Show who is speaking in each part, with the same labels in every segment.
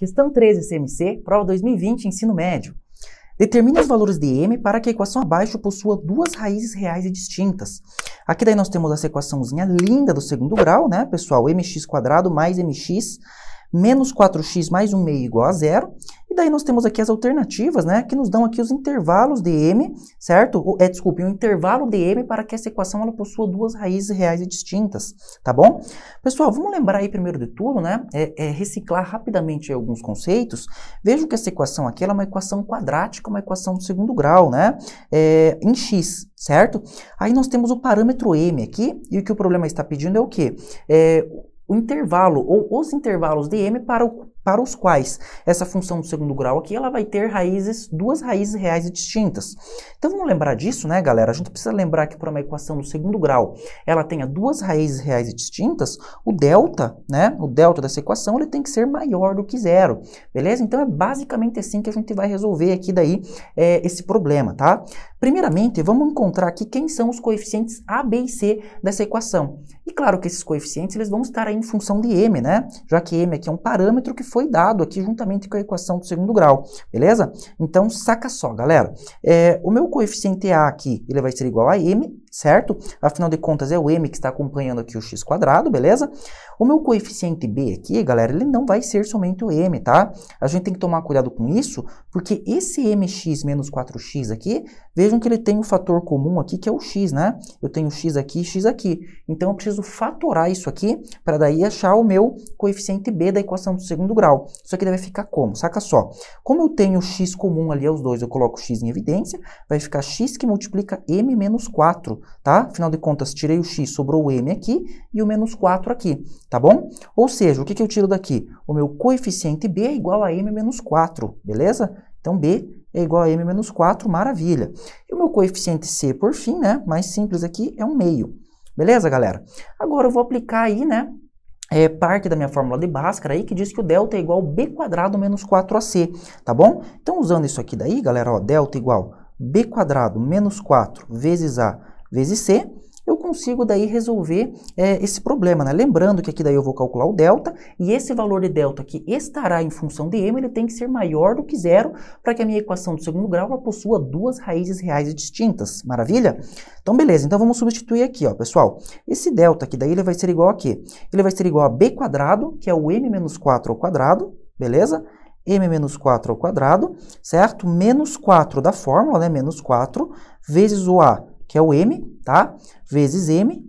Speaker 1: Questão 13, CMC, prova 2020, ensino médio. Determine os valores de m para que a equação abaixo possua duas raízes reais e distintas. Aqui daí nós temos essa equaçãozinha linda do segundo grau, né, pessoal? Mx² mais mx menos 4x mais 1 meio igual a zero. E daí nós temos aqui as alternativas, né, que nos dão aqui os intervalos de m, certo? Desculpe, um intervalo de m para que essa equação ela possua duas raízes reais e distintas, tá bom? Pessoal, vamos lembrar aí primeiro de tudo, né, reciclar rapidamente alguns conceitos. Vejam que essa equação aqui ela é uma equação quadrática, uma equação do segundo grau, né, em x, certo? Aí nós temos o parâmetro m aqui, e o que o problema está pedindo é o quê? O intervalo, ou os intervalos de m para os quais essa função do segundo grau aqui, ela vai ter duas raízes reais e distintas. Então vamos lembrar disso, né, galera? A gente precisa lembrar que para uma equação do segundo grau, ela tenha duas raízes reais e distintas, o delta, né, o delta dessa equação, ele tem que ser maior do que zero, beleza? Então é basicamente assim que a gente vai resolver aqui daí esse problema, tá? Primeiramente, vamos encontrar aqui quem são os coeficientes a, b e c dessa equação. E claro que esses coeficientes, eles vão estar aí em função de m, né? Já que m aqui é um parâmetro que foi dado aqui juntamente com a equação do segundo grau, beleza? Então, saca só, galera. O meu coeficiente a aqui, ele vai ser igual a m, certo? Afinal de contas, é o m que está acompanhando aqui o x², beleza? O meu coeficiente b aqui, galera, ele não vai ser somente o m, tá? A gente tem que tomar cuidado com isso, porque esse mx menos 4x aqui, vejam que ele tem um fator comum aqui, que é o x, né? Eu tenho x aqui e x aqui. Então, eu preciso fatorar isso aqui, para daí achar o meu coeficiente b da equação do segundo grau. Isso aqui deve ficar como? Saca só. Como eu tenho x comum ali aos dois, eu coloco x em evidência, vai ficar x que multiplica m menos 4, tá? Afinal de contas, tirei o x, sobrou o m aqui e o menos 4 aqui, tá bom? Ou seja, o que eu tiro daqui? O meu coeficiente b é igual a m menos 4, beleza? Então, b é igual a m menos 4, maravilha. E o meu coeficiente c, por fim, né, mais simples aqui, é 1 meio. Beleza, galera? Agora eu vou aplicar aí, né, parte da minha fórmula de Bhaskara aí, que diz que o delta é igual a b² menos 4ac, tá bom? Então, usando isso aqui daí, galera, ó, delta igual b² menos 4 vezes a vezes c, eu consigo daí resolver esse problema, né? Lembrando que aqui daí eu vou calcular o delta, e esse valor de delta que estará em função de m, ele tem que ser maior do que zero, para que a minha equação do segundo grau ela possua duas raízes reais e distintas. Maravilha? Então, beleza. Então, vamos substituir aqui, ó, pessoal. Esse delta aqui daí, ele vai ser igual a quê? Ele vai ser igual a b², que é o m menos 4 ao quadrado, beleza? M menos 4 ao quadrado, certo? Menos 4 da fórmula, né? Menos 4, vezes o A, que é o M, tá? Vezes M,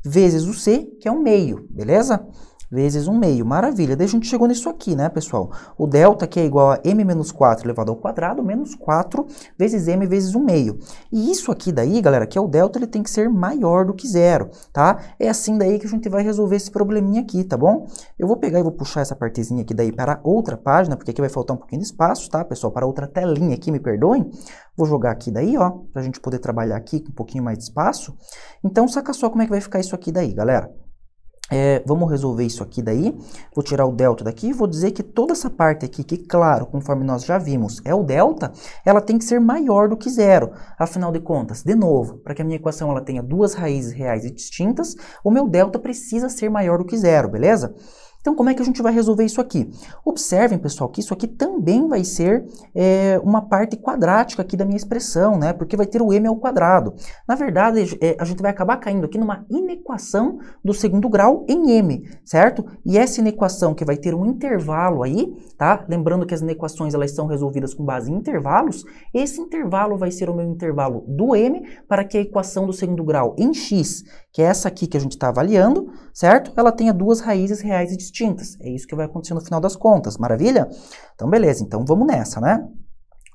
Speaker 1: vezes o C, que é 1 meio, beleza? Vezes 1 meio, maravilha. Daí a gente chegou nisso aqui, né, pessoal? O delta que é igual a m menos 4 elevado ao quadrado, menos 4 vezes m vezes 1 meio. E isso aqui daí, galera, que é o delta, ele tem que ser maior do que zero, tá? É assim daí que a gente vai resolver esse probleminha aqui, tá bom? Eu vou pegar e vou puxar essa partezinha aqui daí para outra página, porque aqui vai faltar um pouquinho de espaço, tá, pessoal? Para outra telinha aqui, me perdoem. Vou jogar aqui daí, ó, pra gente poder trabalhar aqui com um pouquinho mais de espaço. Então, saca só como é que vai ficar isso aqui daí, galera. Vamos resolver isso aqui daí, vou tirar o delta daqui e vou dizer que toda essa parte aqui, que claro, conforme nós já vimos, é o delta, ela tem que ser maior do que zero. Afinal de contas, de novo, para que a minha equação ela tenha duas raízes reais e distintas, o meu delta precisa ser maior do que zero, beleza? Então, como é que a gente vai resolver isso aqui? Observem, pessoal, que isso aqui também vai ser uma parte quadrática aqui da minha expressão, né? Porque vai ter o m ao quadrado. Na verdade, a gente vai acabar caindo aqui numa inequação do segundo grau em m, certo? E essa inequação que vai ter um intervalo aí, tá? Lembrando que as inequações elas são resolvidas com base em intervalos. Esse intervalo vai ser o meu intervalo do m para que a equação do segundo grau em x, que é essa aqui que a gente está avaliando, certo? Ela tenha duas raízes reais e distintas. É isso que vai acontecer no final das contas, maravilha? Então, beleza. Então, vamos nessa, né?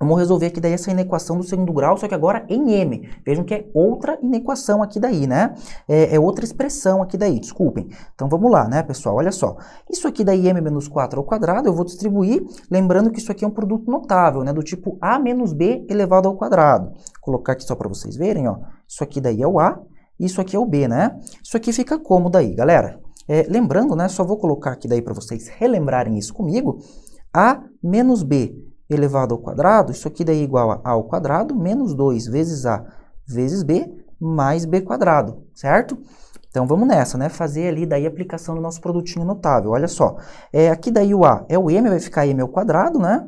Speaker 1: Vamos resolver aqui daí essa inequação do segundo grau, só que agora em m. Vejam que é outra inequação aqui daí, né? É outra expressão aqui daí, desculpem. Então, vamos lá, né, pessoal? Olha só. Isso aqui daí, m menos 4 ao quadrado, eu vou distribuir, lembrando que isso aqui é um produto notável, né? Do tipo a menos b elevado ao quadrado. Vou colocar aqui só para vocês verem, ó. Isso aqui daí é o a, isso aqui é o b, né? Isso aqui fica como daí, galera? Lembrando, né, só vou colocar aqui daí para vocês relembrarem isso comigo, a menos b elevado ao quadrado, isso aqui daí é igual a ao quadrado, menos 2 vezes a vezes b, mais b², certo? Então vamos nessa, né? Fazer ali daí a aplicação do nosso produtinho notável. Olha só, aqui daí o A é o M, vai ficar M ao quadrado, né?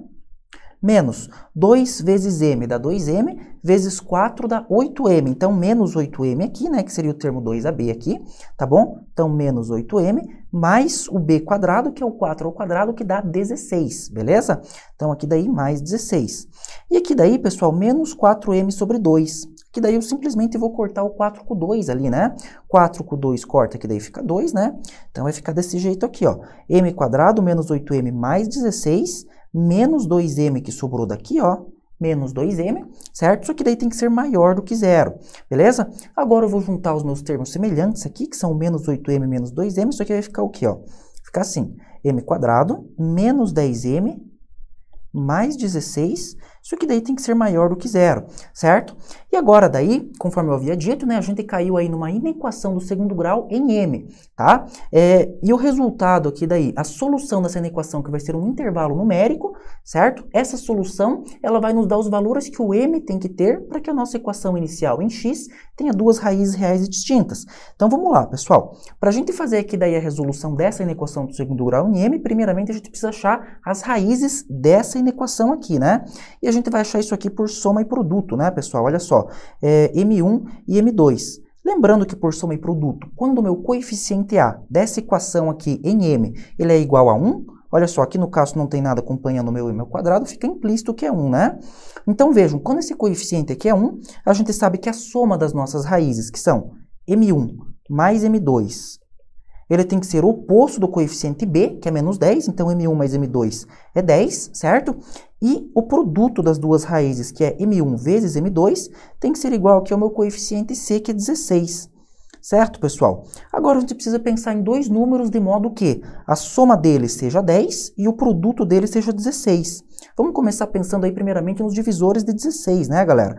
Speaker 1: Menos 2 vezes M dá 2M, vezes 4 dá 8M. Então, menos 8M aqui, né? Que seria o termo 2AB aqui, tá bom? Então, menos 8M, mais o B quadrado, que é o 4 ao quadrado, que dá 16, beleza? Então, aqui daí, mais 16. E aqui daí, pessoal, menos 4M sobre 2. Aqui daí eu simplesmente vou cortar o 4 com 2 ali, né? 4 com 2 corta, que daí fica 2, né? Então, vai ficar desse jeito aqui, ó. M quadrado menos 8M mais 16... menos 2M que sobrou daqui, ó, menos 2M, certo? Isso aqui daí tem que ser maior do que zero, beleza? Agora eu vou juntar os meus termos semelhantes aqui, que são menos 8M menos 2M, isso aqui vai ficar o quê, ó? Ficar assim, M quadrado menos 10M mais 16, isso aqui daí tem que ser maior do que zero, certo? E agora daí, conforme eu havia dito, né, a gente caiu aí numa inequação do segundo grau em M, tá? E o resultado aqui daí, a solução dessa inequação, que vai ser um intervalo numérico, certo? Essa solução, ela vai nos dar os valores que o M tem que ter para que a nossa equação inicial em X tenha duas raízes reais e distintas. Então vamos lá, pessoal. Para a gente fazer aqui daí a resolução dessa inequação do segundo grau em M, primeiramente a gente precisa achar as raízes dessa inequação aqui, né? E a gente vai achar isso aqui por soma e produto, né, pessoal? Olha só, M1 e M2. Lembrando que por soma e produto, quando o meu coeficiente A dessa equação aqui em M, ele é igual a 1, olha só, aqui no caso não tem nada acompanhando o meu M ao quadrado, fica implícito que é 1, né? Então vejam, quando esse coeficiente aqui é 1, a gente sabe que a soma das nossas raízes, que são M1 mais M2, ele tem que ser o oposto do coeficiente B, que é menos 10, então M1 mais M2 é 10, certo? E o produto das duas raízes, que é M1 vezes M2, tem que ser igual aqui ao meu coeficiente C, que é 16. Certo, pessoal? Agora a gente precisa pensar em dois números de modo que a soma deles seja 10 e o produto deles seja 16. Vamos começar pensando aí primeiramente nos divisores de 16, né, galera?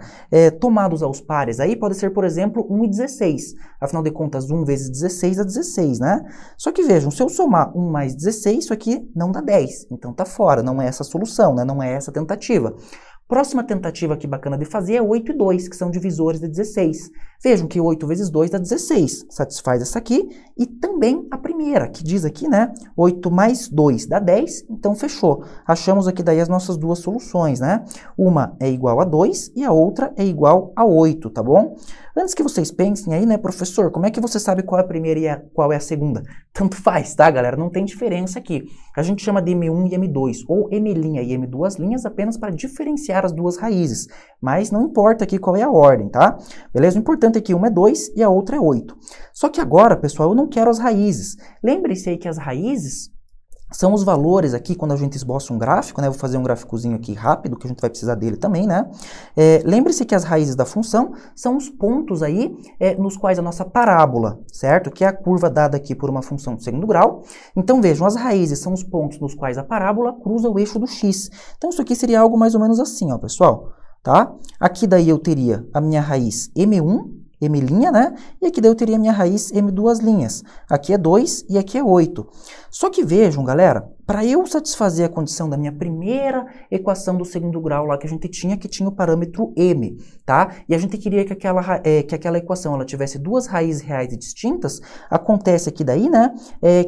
Speaker 1: Tomados aos pares aí pode ser, por exemplo, 1 e 16. Afinal de contas, 1 vezes 16 dá 16, né? Só que vejam, se eu somar 1 mais 16, isso aqui não dá 10. Então tá fora, não é essa a solução, né? Não é essa a tentativa. Próxima tentativa aqui bacana de fazer é 8 e 2, que são divisores de 16. Vejam que 8 vezes 2 dá 16, satisfaz essa aqui, e também a primeira, que diz aqui, né, 8 mais 2 dá 10, então fechou. Achamos aqui daí as nossas duas soluções, né? Uma é igual a 2 e a outra é igual a 8, tá bom? Antes que vocês pensem aí, né, professor, como é que você sabe qual é a primeira e qual é a segunda? Tanto faz, tá, galera? Não tem diferença aqui. A gente chama de M1 e M2, ou M' e M2' apenas para diferenciar as duas raízes, mas não importa aqui qual é a ordem, tá? Beleza? O importante é que uma é 2 e a outra é 8. Só que agora, pessoal, eu não quero as raízes. Lembre-se aí que as raízes são os valores aqui, quando a gente esboça um gráfico, né? Vou fazer um gráficozinho aqui rápido, que a gente vai precisar dele também, né? Lembre-se que as raízes da função são os pontos aí nos quais a nossa parábola, certo? Que é a curva dada aqui por uma função de segundo grau. Então, vejam, as raízes são os pontos nos quais a parábola cruza o eixo do x. Então, isso aqui seria algo mais ou menos assim, ó, pessoal, tá? Aqui daí eu teria a minha raiz M1, M', né? E aqui daí eu teria a minha raiz M2'. Aqui é 2 e aqui é 8. Só que vejam, galera, para eu satisfazer a condição da minha primeira equação do segundo grau lá que a gente tinha, que tinha o parâmetro M, tá? E a gente queria que aquela equação ela tivesse duas raízes reais e distintas, acontece aqui daí, né?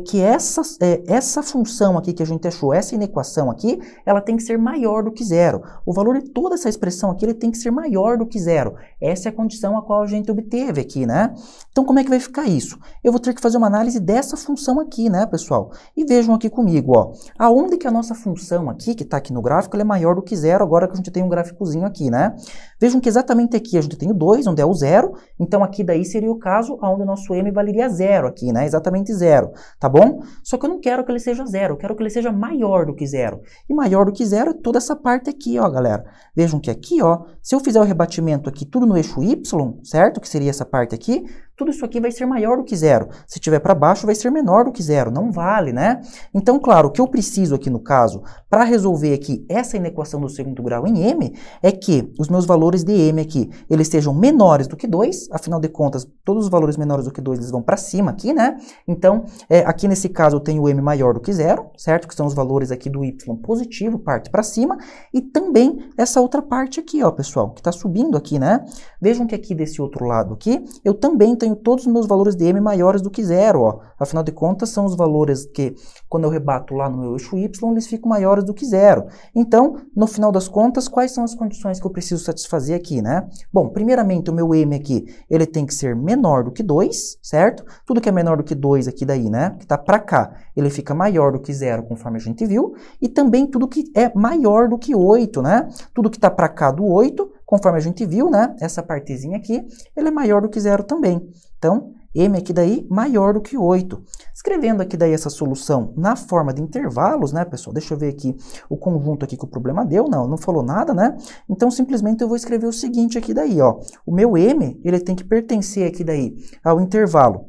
Speaker 1: Que essa função aqui que a gente achou, essa inequação aqui, ela tem que ser maior do que zero. O valor de toda essa expressão aqui, ele tem que ser maior do que zero. Essa é a condição a qual a gente obteve aqui, né? Então, como é que vai ficar isso? Eu vou ter que fazer uma análise dessa função aqui, né, pessoal? E vejam aqui comigo, ó. Aonde que a nossa função aqui, que está aqui no gráfico, ela é maior do que zero, agora que a gente tem um gráficozinho aqui, né? Vejam que exatamente aqui a gente tem o 2, onde é o zero, então aqui daí seria o caso onde o nosso M valeria zero aqui, né? Exatamente zero, tá bom? Só que eu não quero que ele seja zero, eu quero que ele seja maior do que zero. E maior do que zero é toda essa parte aqui, ó, galera. Vejam que aqui, ó, se eu fizer o rebatimento aqui tudo no eixo Y, certo? Que seria essa parte aqui, tudo isso aqui vai ser maior do que zero. Se tiver para baixo, vai ser menor do que zero. Não vale, né? Então, claro, o que eu preciso aqui no caso, para resolver aqui essa inequação do segundo grau em M, é que os meus valores de M aqui, eles sejam menores do que 2. Afinal de contas, todos os valores menores do que 2, eles vão para cima aqui, né? Então, aqui nesse caso, eu tenho o M maior do que zero, certo? Que são os valores aqui do Y positivo, parte para cima. E também essa outra parte aqui, ó, pessoal, que está subindo aqui, né? Vejam que aqui desse outro lado aqui, eu também tenho tenho todos os meus valores de m maiores do que zero, ó. Afinal de contas, são os valores que, quando eu rebato lá no meu eixo y, eles ficam maiores do que zero. Então, no final das contas, quais são as condições que eu preciso satisfazer aqui, né? Bom, primeiramente, o meu m aqui, ele tem que ser menor do que 2, certo? Tudo que é menor do que 2 aqui daí, né? Que tá para cá, ele fica maior do que zero, conforme a gente viu. E também tudo que é maior do que 8, né? Tudo que tá para cá do 8, conforme a gente viu, né? Essa partezinha aqui, ele é maior do que zero também. Então, m aqui daí maior do que 8. Escrevendo aqui daí essa solução na forma de intervalos, né, pessoal? Deixa eu ver aqui o conjunto aqui que o problema deu. Não falou nada, né? Então, simplesmente eu vou escrever o seguinte aqui daí, ó. O meu m, ele tem que pertencer aqui daí ao intervalo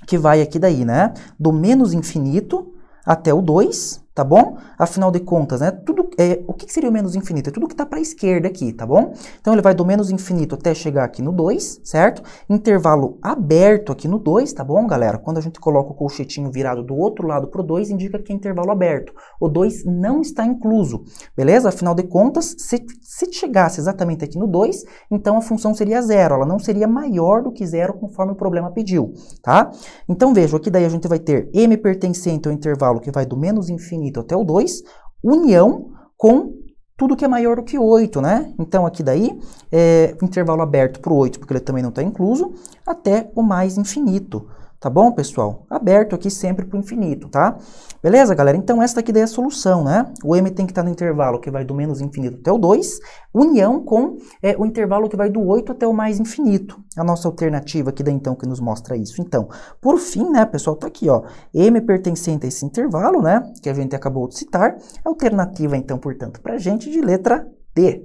Speaker 1: que vai aqui daí, né? Do menos infinito até o 2, tá bom? Afinal de contas, né? O que seria o menos infinito? É tudo que tá para a esquerda aqui, tá bom? Então, ele vai do menos infinito até chegar aqui no 2, certo? Intervalo aberto aqui no 2, tá bom, galera? Quando a gente coloca o colchetinho virado do outro lado pro 2, indica que é intervalo aberto. O 2 não está incluso, beleza? Afinal de contas, se chegasse exatamente aqui no 2, então a função seria zero. Ela não seria maior do que zero, conforme o problema pediu, tá? Então, veja, aqui daí a gente vai ter m pertencente ao intervalo que vai do menos infinito até o 2, união com tudo que é maior do que 8, né? Então, aqui daí, intervalo aberto para o 8, porque ele também não está incluso, até o mais infinito. Tá bom, pessoal? Aberto aqui sempre para o infinito, tá? Beleza, galera? Então, essa daqui daí é a solução, né? O m tem que estar no intervalo que vai do menos infinito até o 2, união com o intervalo que vai do 8 até o mais infinito. A nossa alternativa aqui daí, então, que nos mostra isso. Então, por fim, né, pessoal, tá aqui, ó, m pertencente a esse intervalo, né, que a gente acabou de citar. Alternativa, então, portanto, pra gente de letra D.